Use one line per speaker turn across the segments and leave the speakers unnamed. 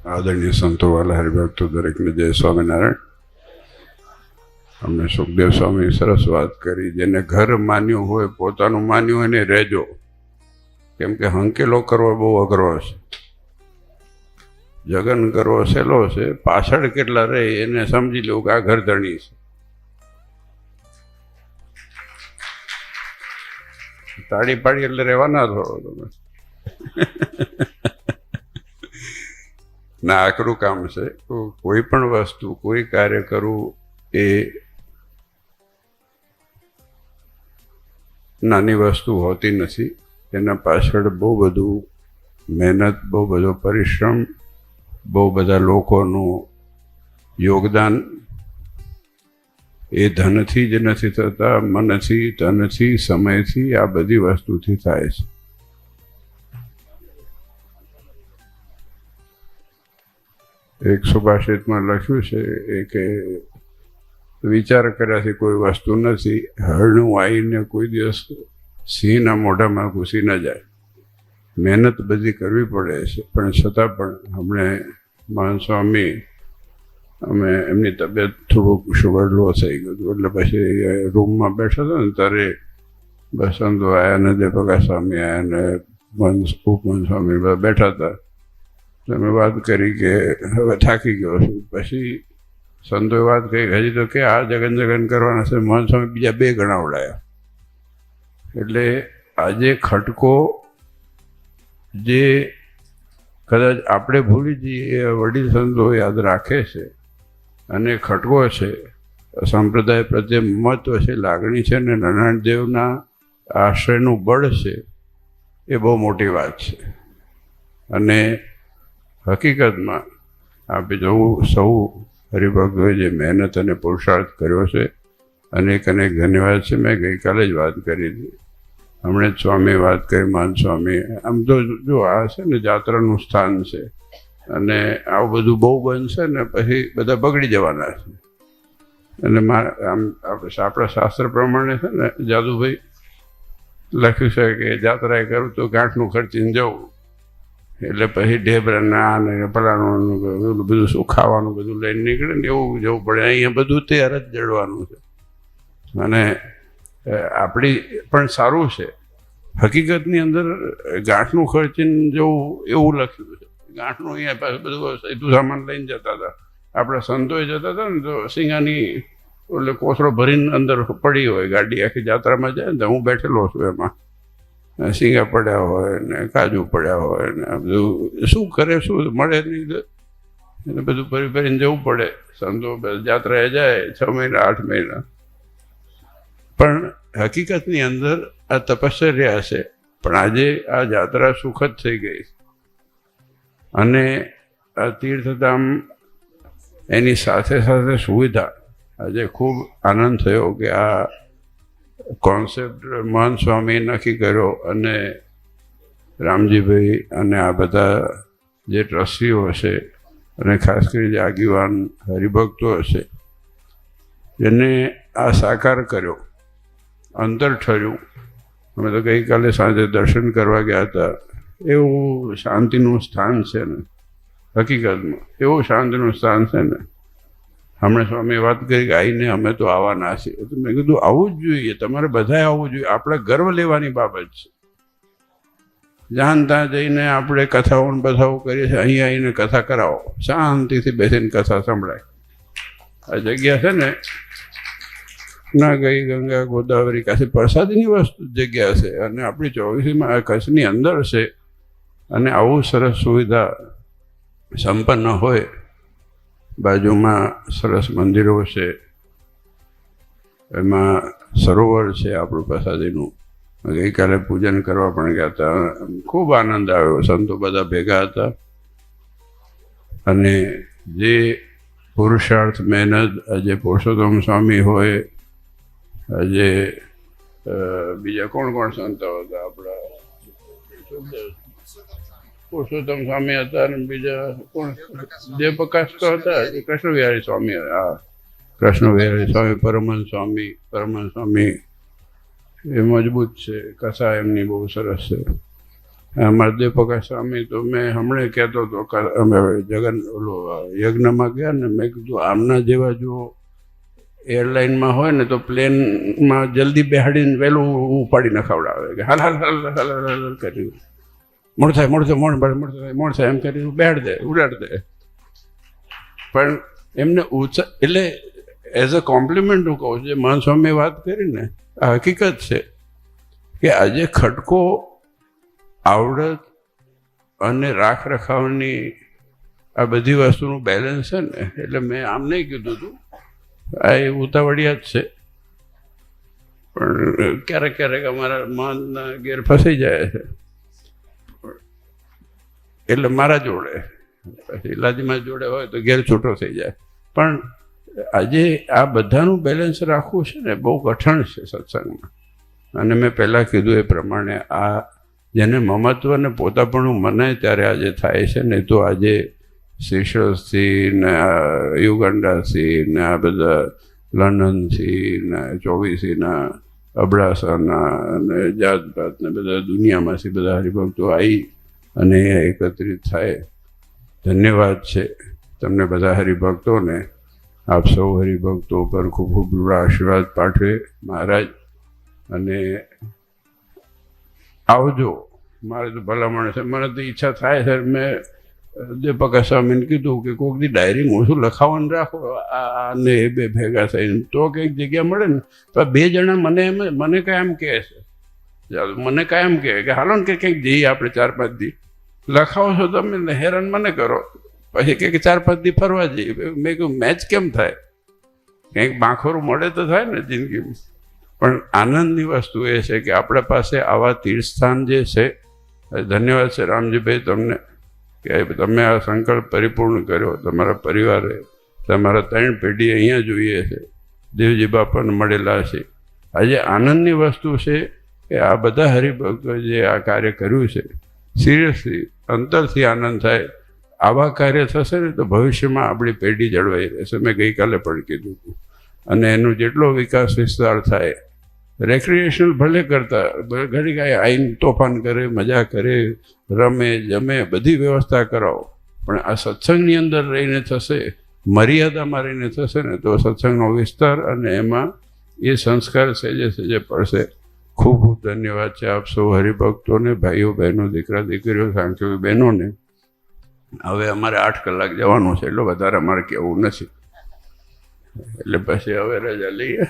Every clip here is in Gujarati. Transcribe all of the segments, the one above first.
આદરણીય સંતોવાલા હરિભક્તો દરેકને જય સ્વામિનારાયણ. અમને સુખદેવ સ્વામી સરસ વાત કરી. જેને ઘર માન્યું હોય, પોતાનું માન્યું હોય ને રહેજો, કેમ કે હંકેલો કરવો બહુ અઘરો છે, જગન કરવો સહેલો છે, પાછળ કેટલા રહે એને સમજી લેવું કે આ ઘર ધણી છે. તાળી પાડી એટલે રહેવાના થોડો તમે ના, આકરું કામ છે. કોઈ પણ વસ્તુ, કોઈ કાર્ય કરવું એ નાની વસ્તુ હોતી નથી. એના પાછળ બહુ બધું મહેનત, બહુ બધો પરિશ્રમ, બહુ બધા લોકોનું યોગદાન. એ ધનથી જ નથી થતા, મનથી, ધનથી, સમયથી, આ બધી વસ્તુથી થાય છે. એક સુભાષિતમાં લખ્યું છે એ કે વિચાર કર્યાથી કોઈ વસ્તુ નથી, હરણું આવીને કોઈ દિવસ સિંહના મોઢામાં ઘૂસી ન જાય. મહેનત બધી કરવી પડે છે, પણ છતાં પણ હમણે મહાન સ્વામી, અમે એમની તબિયત થોડુંક શુગર લો થઈ ગયું એટલે પછી રૂમમાં બેઠા હતા ને ત્યારે બસંતો આવ્યા ને જયપ્રકાશ સ્વામી આવ્યા ને ઉપમન સ્વામી બધા બેઠા હતા. મેં વાત કરી કે હવે થાકી ગયો છું. પછી સંતોએ વાત કરી હજી તો કે આ જગન કરવાના છે. મહાન સ્વામી બીજા 2 ગણાવડાયા. એટલે આજે ખટકો જે કદાચ આપણે ભૂલી જઈએ એ વડીલ સંતો યાદ રાખે છે. અને ખટકો છે, સંપ્રદાય પ્રત્યે મહત્વ છે, લાગણી છે, ને નારાયણ દેવના આશ્રયનું બળ છે. એ બહુ મોટી વાત છે. અને હકીકતમાં આપણે જોવું, સૌ હરિભક્તોએ જે મહેનત અને પુરુષાર્થ કર્યો છે, અનેક ધન્યવાદ છે. મેં ગઈકાલે જ વાત કરી હતી, હમણાં જ સ્વામી વાત કરી, મહાન સ્વામી. આમ તો જો આ છે ને જાત્રાનું સ્થાન છે, અને આવું બધું બહુ બનશે ને પછી બધા બગડી જવાના છે. અને આમ આપણા શાસ્ત્ર પ્રમાણે છે ને જાદુભાઈ લખ્યું છે કે જાત્રાએ કરું તો ગાંઠનું ખર્ચીને જવું, એટલે પછી ઢેબરાના ને પલાણું બધું શું ખાવાનું બધું લઈને નીકળે ને એવું જવું પડે. અહીંયા બધું તૈયાર જ જડવાનું છે. અને આપણી પણ સારું છે. હકીકતની અંદર ગાંઠનું ખર્ચીને જવું એવું લખ્યું છે. ગાંઠનું અહીંયા પાછું બધું સીધું સામાન લઈને જતા હતા. આપણા સંતોએ જતા હતા ને તો સિંગાની એટલે કોથળો ભરીને અંદર પડી હોય ગાડી, આખી જાત્રામાં જાય ને તો હું બેઠેલો છું એમાં. સિંગા પડ્યા હોય ને કાજુ પડ્યા હોય ને આ બધું શું કરે, શું મળે નહીં, એને બધું ભરીને જવું પડે. સંતો જાત્રાએ જાય 6 મહિના 8 મહિના. પણ હકીકતની અંદર આ તપશ્ચર્યા છે. પણ આજે આ જાત્રા સુખદ થઈ ગઈ. અને આ તીર્થધામ એની સાથે સાથે સુવિધા. આજે ખૂબ આનંદ થયો કે આ કોન્સેપ્ટ મહાન સ્વામી નક્કી કર્યો, અને રામજીભાઈ અને આ બધા જે ટ્રસ્ટીઓ હશે, અને ખાસ કરીને જે આગેવાન હરિભક્તો હશે, એને આ સાકાર કર્યો, અંતર ઠર્યું. અમે તો ગઈકાલે સાંજે દર્શન કરવા ગયા હતા. એવું શાંતિનું સ્થાન છે ને, હકીકતમાં એવું શાંતિનું સ્થાન છે ને. હમણાં સ્વામીએ વાત કરી કે આવીને અમે તો આવવાના છીએ. તો મેં કીધું આવવું જ જોઈએ, તમારે બધાએ આવવું જોઈએ. આપણે ગર્વ લેવાની બાબત છે. જ્યાં ત્યાં જઈને આપણે કથાઓ બથાઓ કરીએ છીએ, અહીંયા આવીને કથા કરાવો, શાંતિથી બેસીને કથા સંભળાય. આ જગ્યા છે ને, ના ગઈ ગંગા ગોદાવરી કાશી પ્રસાદીની વસ્તુ જગ્યા છે. અને આપણી 24માં કચ્છની અંદર છે. અને આવું સરસ સુવિધા સંપન્ન હોય, બાજુમાં સરસ મંદિરો છે, એમાં સરોવર છે આપણું પ્રસાદીનું. ગઈકાલે પૂજન કરવા પણ ગયા હતા. ખૂબ આનંદ આવ્યો. સંતો બધા ભેગા હતા. અને જે પુરુષાર્થ, મહેનત, આજે પુરુષોત્તમ સ્વામી હોય, આજે બીજા કોણ સંતો હતા આપણા, પુરુષોત્તમ સ્વામી હતા, અને બીજા કોણ, જયપ્રકાશ તો હતા, કૃષ્ણવિહારી સ્વામી. હા, કૃષ્ણવિહારી સ્વામી, પરમહંસ સ્વામી એ મજબૂત છે. કથા એમની બહુ સરસ છે. અમારા દેવપકા સ્વામી તો મેં હમણાં કહેતો હતો કે અમે ઓલો યજ્ઞમાં ગયા ને મેં કીધું આમના જેવા જો એરલાઇનમાં હોય ને તો પ્લેનમાં જલ્દી બેહાડીને વહેલું ઉપાડી નખાવડાવે કે હાલ હાલ હાલ હાલ હાલ કર્યું મોડ થાય મોડ થાય એમ કરીને બેહાડ દે ઉડાડ દે. પણ એમને એટલે એઝ અ કોમ્પ્લિમેન્ટ હું કહું છું, મહાન સ્વામીએ વાત કરીને આ હકીકત છે કે આજે ખટકો આવડત અને રાખ રખાવની આ બધી વસ્તુનું બેલેન્સ છે ને, એટલે મેં આમ નહીં કીધું હતું, આ એ ઉતાવળિયા જ છે. પણ ક્યારેક ક્યારેક અમારા મનના ગેર ફસાઈ જાય છે, એટલે મારા જોડે પછી લાદીમાં જોડે હોય તો ઘેર છૂટો થઈ જાય. પણ આજે આ બધાનું બેલેન્સ રાખવું છે ને બહુ કઠણ છે સત્સંગમાં. અને મેં પહેલાં કીધું એ પ્રમાણે આ જેને મમત્વ ને પોતાપણું મનાય ત્યારે આજે થાય છે. ને તો આજે સિશલ્સથી ને યુગાન્ડાથી ને આ બધા લંડનથી ને 24ના અબડાસાના અને જાતભાત ને બધા દુનિયામાંથી બધા હરિભક્તો આવી અને એકત્રિત થાય. ધન્યવાદ છે તમને બધા હરિભક્તોને. આપ સૌ હરિભક્તો પર ખૂબ ખૂબ આશીર્વાદ પાઠવે મહારાજ. અને આવજો. મારે તો ભલામણ છે, મને તો ઈચ્છા થાય છે. મેં દેવપકા સ્વામીને કીધું કે કોઈક દી ડાયરી મોઢું લખાવાનું રાખો આને એ બે ભેગા થઈને, તો કંઈક જગ્યા મળે ને. તો 2 જણા મને કાયમ કહે છે, મને કાયમ કહે કે હાલો ને કે કંઈક જઈએ આપણે 4-5 દી લખાવો છો તમે, હેરાન મને કરો. પછી કંઈક 4-5 દી ફરવા જઈએ. મેં કહ્યું મેચ કેમ થાય, કંઈક બાંખોરું મળે તો થાય ને જિંદગીમાં. પણ આનંદની વસ્તુ એ છે કે આપણા પાસે આવા તીર્થસ્થાન જે છે. ધન્યવાદ છે રામજીભાઈ તમને કે તમે આ સંકલ્પ પરિપૂર્ણ કર્યો. તમારા પરિવારે તમારા 3 પેઢી અહીંયા જોઈએ છે, દેવજી બાપાને મળેલા છે. આજે આનંદની વસ્તુ છે કે આ બધા હરિભક્તો જે આ કાર્ય કર્યું છે, સિરિયસલી અંતરથી આનંદ થાય. આવા કાર્ય થશે ને તો ભવિષ્યમાં આપણી પેઢી જળવાઈ રહેશે. મેં ગઈકાલે પણ કીધું હતું. અને એનો જેટલો વિકાસ વિસ્તાર થાય, રેક્રિએશનલ ભલે કરતા ઘડી કાંઈ આવીને તોફાન કરે, મજા કરે, રમે જમે, બધી વ્યવસ્થા કરાવો. પણ આ સત્સંગની અંદર રહીને થશે, મર્યાદામાં રહીને થશે ને તો સત્સંગનો વિસ્તાર અને એમાં એ સંસ્કાર સહેજે સહેજે પડશે. ખૂબ ખૂબ ધન્યવાદ છે આપ સૌ હરિભક્તોને, ભાઈઓ બહેનો, દીકરા દીકરીઓ, સાંખ્યોગી બહેનોને. હવે અમારે 8 કલાક જવાનું છે, એટલે વધારે અમારે કહેવું નથી, એટલે પછી હવે રજા લઈએ.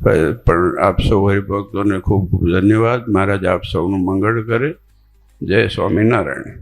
પણ આપ સૌ હરિભક્તોને ખૂબ ખૂબ ધન્યવાદ. મહારાજ આપ સૌનું મંગળ કરે. જય સ્વામિનારાયણ.